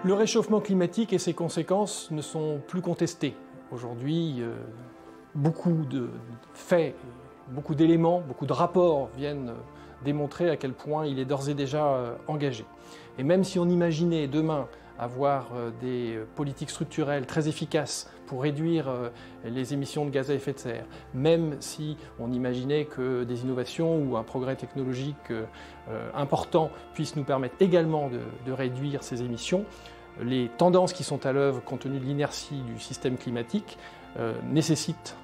Le réchauffement climatique et ses conséquences ne sont plus contestés. Aujourd'hui, beaucoup de faits, beaucoup d'éléments, beaucoup de rapports viennent démontrer à quel point il est d'ores et déjà engagé. Et même si on imaginait demain avoir des politiques structurelles très efficaces pour réduire les émissions de gaz à effet de serre, même si on imaginait que des innovations ou un progrès technologique important puissent nous permettre également de réduire ces émissions, les tendances qui sont à l'œuvre compte tenu de l'inertie du système climatique nécessitent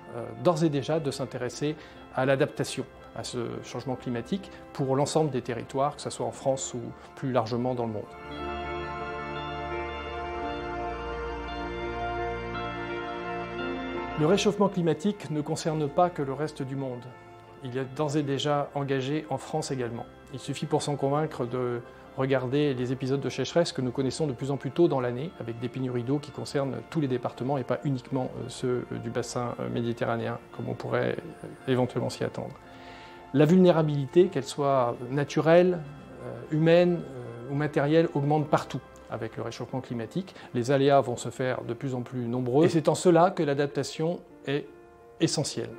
d'ores et déjà de s'intéresser à l'adaptation à ce changement climatique pour l'ensemble des territoires, que ce soit en France ou plus largement dans le monde. Le réchauffement climatique ne concerne pas que le reste du monde. Il est d'ores et déjà engagé en France également. Il suffit pour s'en convaincre de regarder les épisodes de sécheresse que nous connaissons de plus en plus tôt dans l'année, avec des pénuries d'eau qui concernent tous les départements et pas uniquement ceux du bassin méditerranéen, comme on pourrait éventuellement s'y attendre. La vulnérabilité, qu'elle soit naturelle, humaine ou matérielle, augmente partout avec le réchauffement climatique. Les aléas vont se faire de plus en plus nombreux et c'est en cela que l'adaptation est essentielle.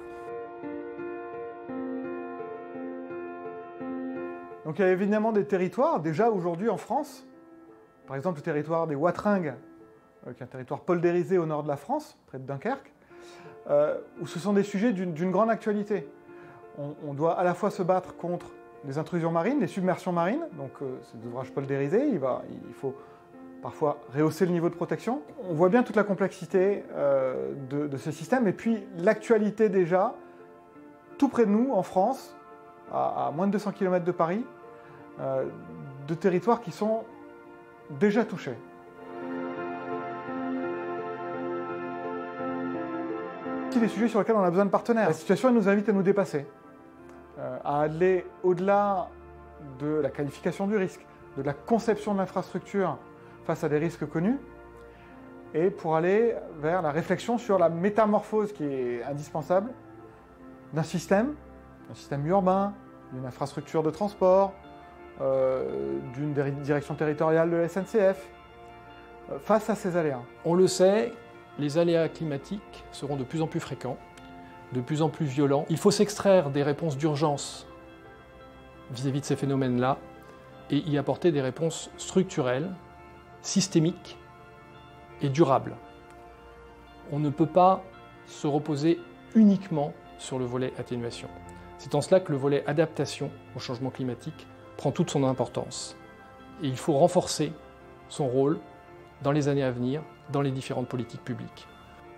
Donc il y a évidemment des territoires, déjà aujourd'hui en France, par exemple le territoire des Watringues, qui est un territoire poldérisé au nord de la France, près de Dunkerque, où ce sont des sujets d'une grande actualité. On doit à la fois se battre contre les intrusions marines, les submersions marines, donc c'est des ouvrages poldérisés, il faut parfois rehausser le niveau de protection. On voit bien toute la complexité de ces systèmes, et puis l'actualité déjà, tout près de nous, en France, à moins de 200 km de Paris, de territoires qui sont déjà touchés. C'est des sujets sur lesquels on a besoin de partenaires. La situation elle nous invite à nous dépasser, à aller au-delà de la qualification du risque, de la conception de l'infrastructure face à des risques connus, et pour aller vers la réflexion sur la métamorphose qui est indispensable d'un système urbain, d'une infrastructure de transport, d'une direction territoriale de la SNCF, face à ces aléas. On le sait, les aléas climatiques seront de plus en plus fréquents, de plus en plus violents. Il faut s'extraire des réponses d'urgence vis-à-vis de ces phénomènes-là et y apporter des réponses structurelles, systémiques et durables. On ne peut pas se reposer uniquement sur le volet atténuation. C'est en cela que le volet adaptation au changement climatique prend toute son importance. Et il faut renforcer son rôle dans les années à venir, dans les différentes politiques publiques.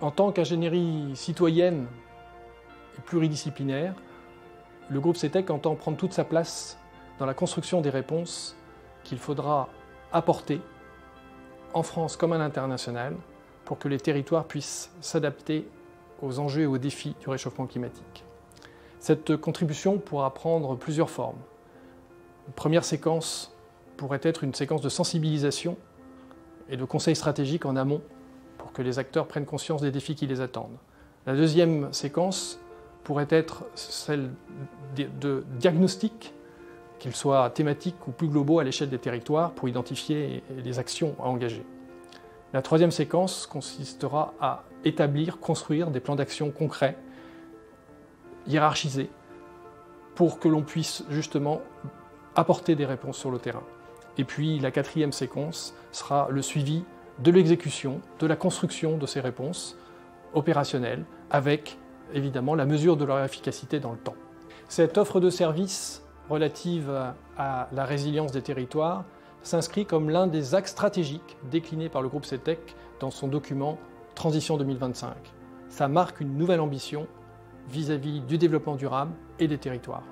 En tant qu'ingénierie citoyenne et pluridisciplinaire, le groupe CETEC entend prendre toute sa place dans la construction des réponses qu'il faudra apporter en France comme à l'international pour que les territoires puissent s'adapter aux enjeux et aux défis du réchauffement climatique. Cette contribution pourra prendre plusieurs formes. Une première séquence pourrait être une séquence de sensibilisation et de conseils stratégiques en amont pour que les acteurs prennent conscience des défis qui les attendent. La deuxième séquence pourrait être celle de diagnostic, qu'ils soient thématiques ou plus globaux à l'échelle des territoires pour identifier les actions à engager. La troisième séquence consistera à établir, construire des plans d'action concrets, hiérarchisés, pour que l'on puisse justement apporter des réponses sur le terrain. Et puis la quatrième séquence sera le suivi de l'exécution, de la construction de ces réponses opérationnelles, avec évidemment la mesure de leur efficacité dans le temps. Cette offre de services relative à la résilience des territoires s'inscrit comme l'un des axes stratégiques déclinés par le groupe CETEC dans son document Transition 2025. Ça marque une nouvelle ambition vis-à-vis du développement durable et des territoires.